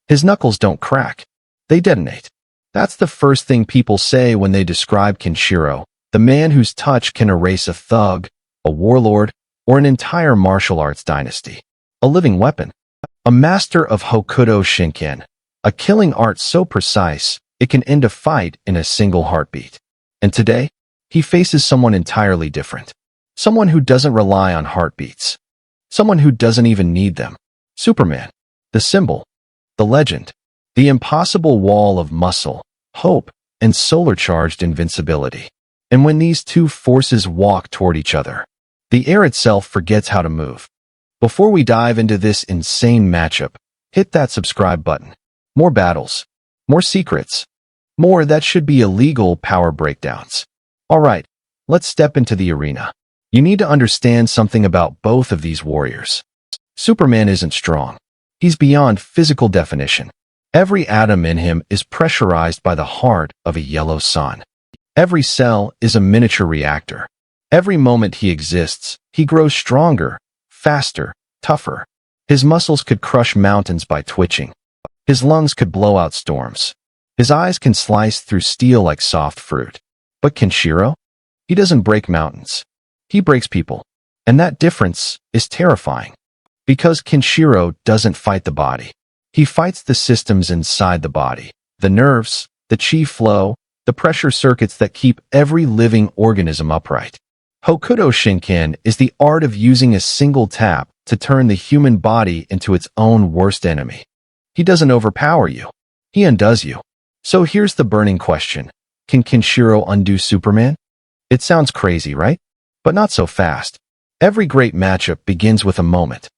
His knuckles don't crack. They detonate. That's the first thing people say when they describe Kenshiro, the man whose touch can erase a thug, a warlord, or an entire martial arts dynasty. A living weapon. A master of Hokuto Shinken. A killing art so precise, it can end a fight in a single heartbeat. And today, he faces someone entirely different. Someone who doesn't rely on heartbeats. Someone who doesn't even need them. Superman. The symbol. The legend. The impossible wall of muscle, hope, and solar-charged invincibility. And when these two forces walk toward each other, the air itself forgets how to move. Before we dive into this insane matchup, hit that subscribe button. More battles. More secrets. More that should be illegal power breakdowns. Alright, let's step into the arena. You need to understand something about both of these warriors. Superman isn't strong. He's beyond physical definition. Every atom in him is pressurized by the heart of a yellow sun. Every cell is a miniature reactor. Every moment he exists, he grows stronger, faster, tougher. His muscles could crush mountains by twitching. His lungs could blow out storms. His eyes can slice through steel like soft fruit. But Kenshiro? He doesn't break mountains. He breaks people. And that difference is terrifying. Because Kenshiro doesn't fight the body. He fights the systems inside the body. The nerves, the chi flow, the pressure circuits that keep every living organism upright. Hokuto Shinken is the art of using a single tap to turn the human body into its own worst enemy. He doesn't overpower you. He undoes you. So here's the burning question. Can Kenshiro undo Superman? It sounds crazy, right? But not so fast. Every great matchup begins with a moment.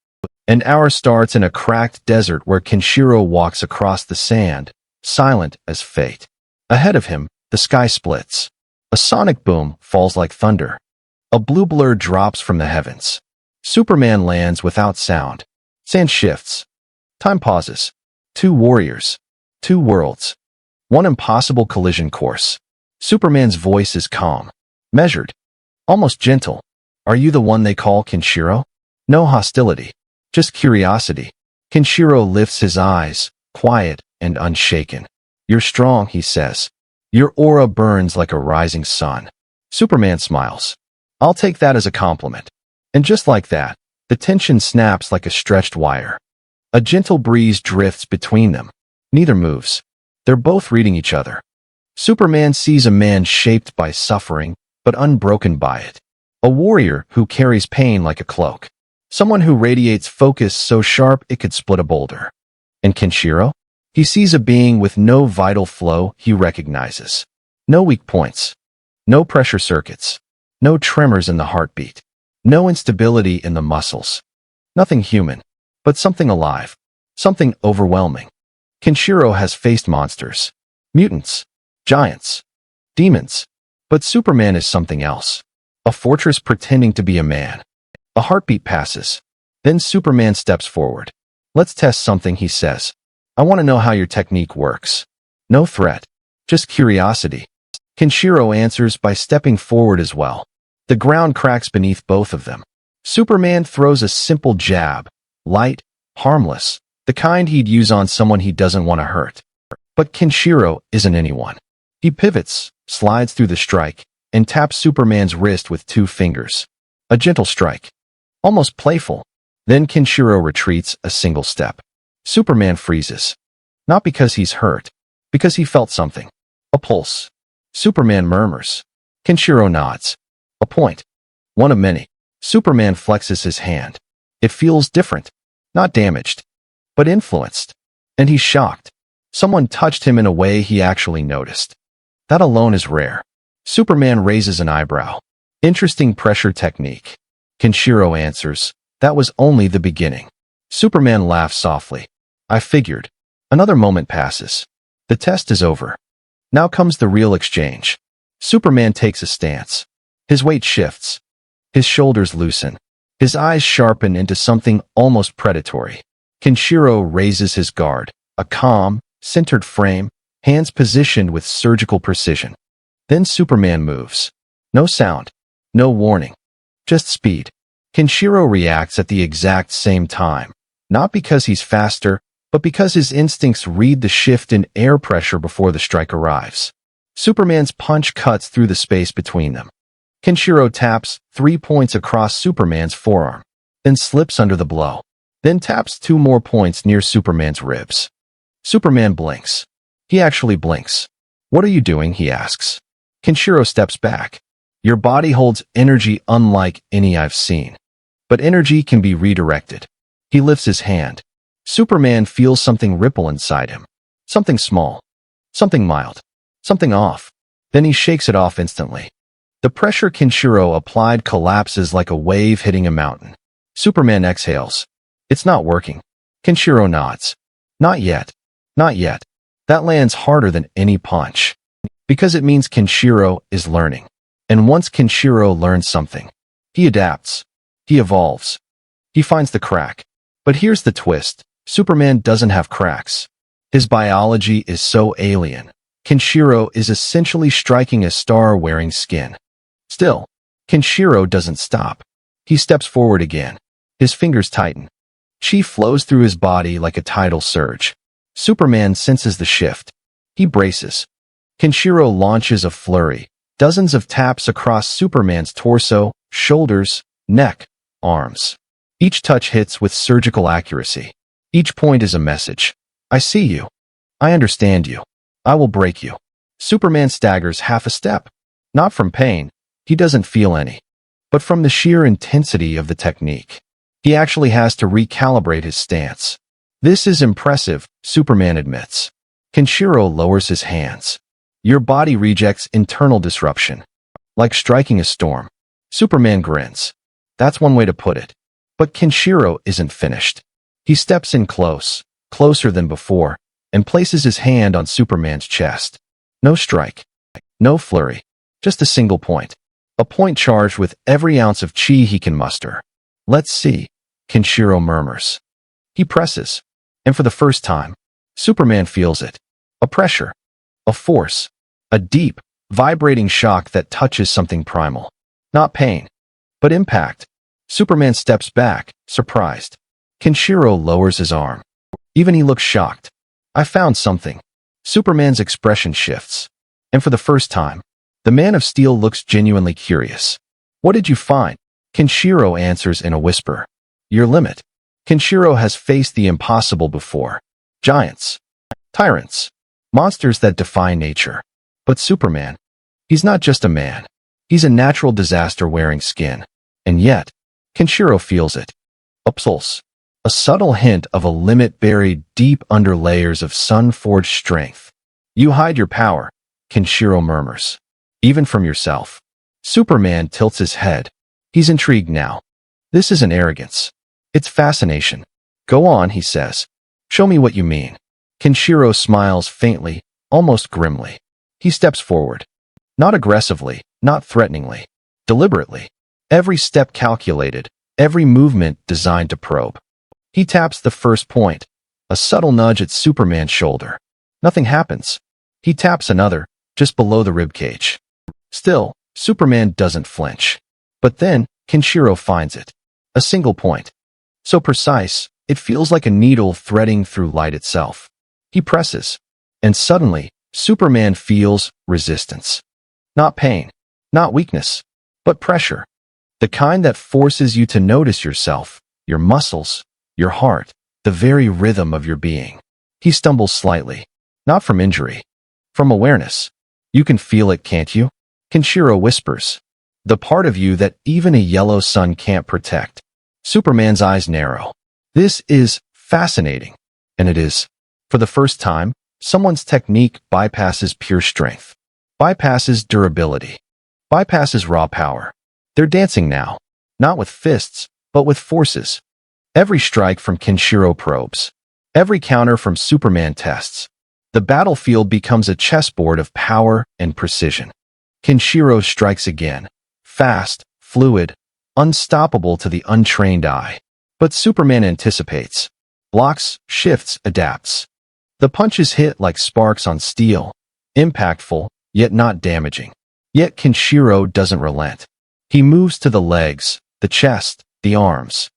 An hour starts in a cracked desert where Kenshiro walks across the sand, silent as fate. Ahead of him, the sky splits. A sonic boom falls like thunder. A blue blur drops from the heavens. Superman lands without sound. Sand shifts. Time pauses. Two warriors. Two worlds. One impossible collision course. Superman's voice is calm. Measured. Almost gentle. Are you the one they call Kenshiro? No hostility. Just curiosity. Kenshiro lifts his eyes, quiet and unshaken. You're strong, he says. Your aura burns like a rising sun. Superman smiles. I'll take that as a compliment. And just like that, the tension snaps like a stretched wire. A gentle breeze drifts between them. Neither moves. They're both reading each other. Superman sees a man shaped by suffering, but unbroken by it. A warrior who carries pain like a cloak. Someone who radiates focus so sharp it could split a boulder. And Kenshiro? He sees a being with no vital flow he recognizes. No weak points. No pressure circuits. No tremors in the heartbeat. No instability in the muscles. Nothing human, but something alive. Something overwhelming. Kenshiro has faced monsters. Mutants. Giants. Demons. But Superman is something else. A fortress pretending to be a man. A heartbeat passes. Then Superman steps forward. Let's test something, he says. I want to know how your technique works. No threat. Just curiosity. Kenshiro answers by stepping forward as well. The ground cracks beneath both of them. Superman throws a simple jab. Light, harmless. The kind he'd use on someone he doesn't want to hurt. But Kenshiro isn't anyone. He pivots, slides through the strike, and taps Superman's wrist with 2 fingers. A gentle strike. Almost playful. Then Kenshiro retreats a single step. Superman freezes. Not because he's hurt. Because he felt something. A pulse. Superman murmurs. Kenshiro nods. A point. One of many. Superman flexes his hand. It feels different. Not damaged. But influenced. And he's shocked. Someone touched him in a way he actually noticed. That alone is rare. Superman raises an eyebrow. Interesting pressure technique. Kenshiro answers, that was only the beginning. Superman laughs softly. I figured. Another moment passes. The test is over. Now comes the real exchange. Superman takes a stance. His weight shifts. His shoulders loosen. His eyes sharpen into something almost predatory. Kenshiro raises his guard. A calm, centered frame, hands positioned with surgical precision. Then Superman moves. No sound. No warning. Just speed. Kenshiro reacts at the exact same time. Not because he's faster, but because his instincts read the shift in air pressure before the strike arrives. Superman's punch cuts through the space between them. Kenshiro taps 3 points across Superman's forearm, then slips under the blow, then taps 2 more points near Superman's ribs. Superman blinks. He actually blinks. "What are you doing?" he asks. Kenshiro steps back. "Your body holds energy unlike any I've seen. But energy can be redirected." He lifts his hand. Superman feels something ripple inside him. Something small. Something mild. Something off. Then he shakes it off instantly. The pressure Kenshiro applied collapses like a wave hitting a mountain. Superman exhales. "It's not working." Kenshiro nods. "Not yet. Not yet." That lands harder than any punch. Because it means Kenshiro is learning. And once Kenshiro learns something, he adapts. He evolves. He finds the crack. But here's the twist. Superman doesn't have cracks. His biology is so alien. Kenshiro is essentially striking a star wearing skin. Still, Kenshiro doesn't stop. He steps forward again. His fingers tighten. Chi flows through his body like a tidal surge. Superman senses the shift. He braces. Kenshiro launches a flurry. Dozens of taps across Superman's torso, shoulders, neck, arms. Each touch hits with surgical accuracy. Each point is a message. "I see you. I understand you. I will break you." Superman staggers half a step. Not from pain. He doesn't feel any. But from the sheer intensity of the technique. He actually has to recalibrate his stance. "This is impressive," Superman admits. Kenshiro lowers his hands. "Your body rejects internal disruption. Like striking a storm." Superman grins. That's one way to put it. But Kenshiro isn't finished. He steps in close, closer than before, and places his hand on Superman's chest. No strike. No flurry. Just a single point. A point charged with every ounce of chi he can muster. "Let's see," Kenshiro murmurs. He presses. And for the first time, Superman feels it. A pressure. A force. A deep, vibrating shock that touches something primal. Not pain, but impact. Superman steps back, surprised. Kenshiro lowers his arm. Even he looks shocked. "I found something." Superman's expression shifts. And for the first time, the Man of Steel looks genuinely curious. "What did you find?" Kenshiro answers in a whisper. "Your limit." Kenshiro has faced the impossible before. Giants. Tyrants. Monsters that defy nature. But Superman, he's not just a man. He's a natural disaster wearing skin. And yet, Kenshiro feels it. A pulse. A subtle hint of a limit buried deep under layers of sun-forged strength. "You hide your power," Kenshiro murmurs. "Even from yourself." Superman tilts his head. He's intrigued now. This isn't arrogance. It's fascination. "Go on," he says. "Show me what you mean." Kenshiro smiles faintly, almost grimly. He steps forward. Not aggressively, not threateningly. Deliberately. Every step calculated, every movement designed to probe. He taps the first point, a subtle nudge at Superman's shoulder. Nothing happens. He taps another, just below the ribcage. Still, Superman doesn't flinch. But then, Kenshiro finds it. A single point. So precise, it feels like a needle threading through light itself. He presses. And suddenly, Superman feels resistance. Not pain. Not weakness. But pressure. The kind that forces you to notice yourself, your muscles, your heart, the very rhythm of your being. He stumbles slightly. Not from injury. From awareness. "You can feel it, can't you?" Kenshiro whispers. "The part of you that even a yellow sun can't protect." Superman's eyes narrow. This is fascinating. And it is. For the first time, someone's technique bypasses pure strength. Bypasses durability. Bypasses raw power. They're dancing now. Not with fists, but with forces. Every strike from Kenshiro probes. Every counter from Superman tests. The battlefield becomes a chessboard of power and precision. Kenshiro strikes again. Fast, fluid, unstoppable to the untrained eye. But Superman anticipates. Blocks, shifts, adapts. The punches hit like sparks on steel. Impactful, yet not damaging. Yet Kenshiro doesn't relent. He moves to the legs, the chest, the arms.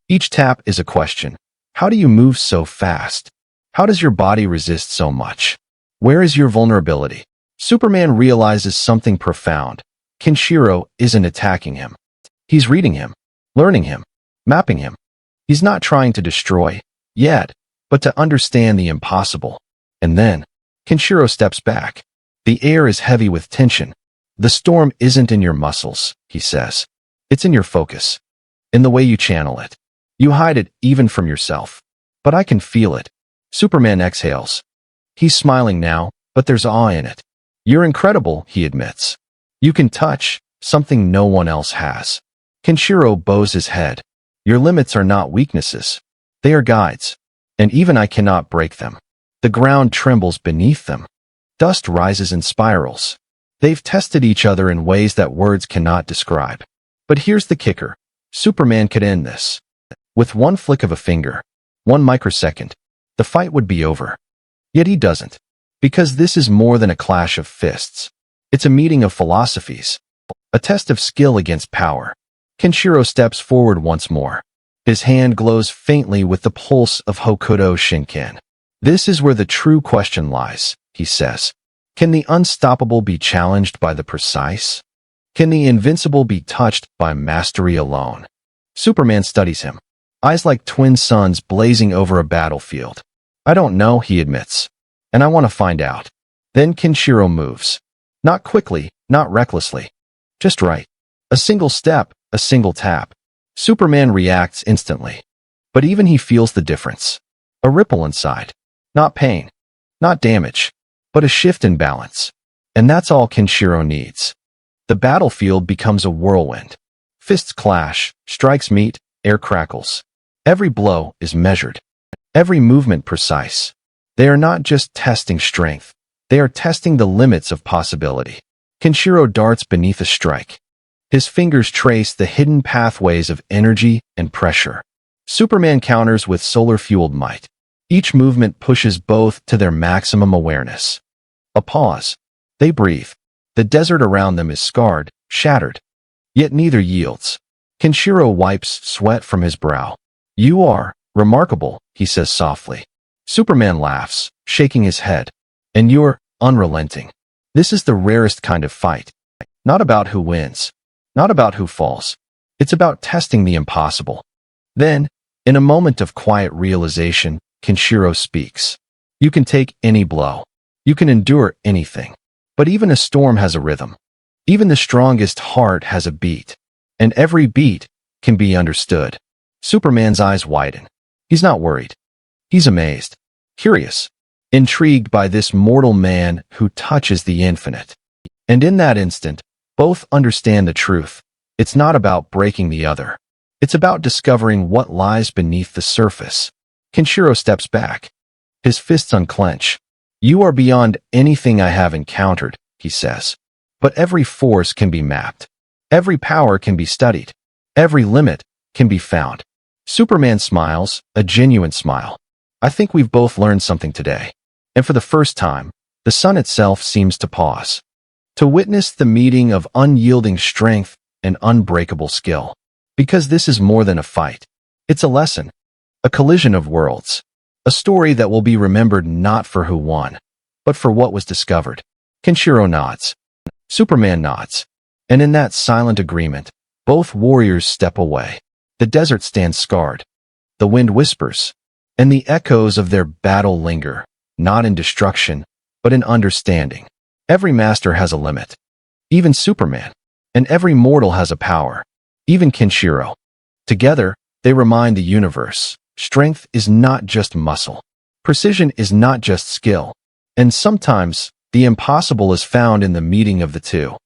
Each tap is a question. How do you move so fast? How does your body resist so much? Where is your vulnerability? Superman realizes something profound. Kenshiro isn't attacking him. He's reading him, learning him, mapping him. He's not trying to destroy, yet, but to understand the impossible. And then, Kenshiro steps back. The air is heavy with tension. The storm isn't in your muscles, he says. It's in your focus, in the way you channel it. You hide it even from yourself. But I can feel it. Superman exhales. He's smiling now, but there's awe in it. You're incredible, he admits. You can touch something no one else has. Kenshiro bows his head. Your limits are not weaknesses. They are guides. And even I cannot break them. The ground trembles beneath them. Dust rises in spirals. They've tested each other in ways that words cannot describe. But here's the kicker. Superman could end this. With one flick of a finger, 1 microsecond, the fight would be over. Yet he doesn't. Because this is more than a clash of fists. It's a meeting of philosophies. A test of skill against power. Kenshiro steps forward once more. His hand glows faintly with the pulse of Hokuto Shinken. This is where the true question lies, he says. Can the unstoppable be challenged by the precise? Can the invincible be touched by mastery alone? Superman studies him. Eyes like twin suns blazing over a battlefield. I don't know, he admits. And I want to find out. Then Kenshiro moves. Not quickly, not recklessly. Just right. A single step, a single tap. Superman reacts instantly. But even he feels the difference. A ripple inside. Not pain. Not damage. But a shift in balance. And that's all Kenshiro needs. The battlefield becomes a whirlwind. Fists clash, strikes meet, air crackles. Every blow is measured. Every movement precise. They are not just testing strength. They are testing the limits of possibility. Kenshiro darts beneath a strike. His fingers trace the hidden pathways of energy and pressure. Superman counters with solar-fueled might. Each movement pushes both to their maximum awareness. A pause. They breathe. The desert around them is scarred, shattered. Yet neither yields. Kenshiro wipes sweat from his brow. You are remarkable, he says softly. Superman laughs, shaking his head. And you're unrelenting. This is the rarest kind of fight. Not about who wins. Not about who falls. It's about testing the impossible. Then, in a moment of quiet realization, Kenshiro speaks. You can take any blow. You can endure anything. But even a storm has a rhythm. Even the strongest heart has a beat. And every beat can be understood. Superman's eyes widen. He's not worried. He's amazed. Curious. Intrigued by this mortal man who touches the infinite. And in that instant, both understand the truth. It's not about breaking the other. It's about discovering what lies beneath the surface. Kenshiro steps back. His fists unclench. You are beyond anything I have encountered, he says. But every force can be mapped. Every power can be studied. Every limit can be found. Superman smiles, a genuine smile. I think we've both learned something today. And for the first time, the sun itself seems to pause. To witness the meeting of unyielding strength and unbreakable skill. Because this is more than a fight. It's a lesson. A collision of worlds. A story that will be remembered not for who won, but for what was discovered. Kenshiro nods. Superman nods. And in that silent agreement, both warriors step away. The desert stands scarred. The wind whispers. And the echoes of their battle linger, not in destruction, but in understanding. Every master has a limit. Even Superman. And every mortal has a power. Even Kenshiro. Together, they remind the universe. Strength is not just muscle. Precision is not just skill. And sometimes, the impossible is found in the meeting of the two.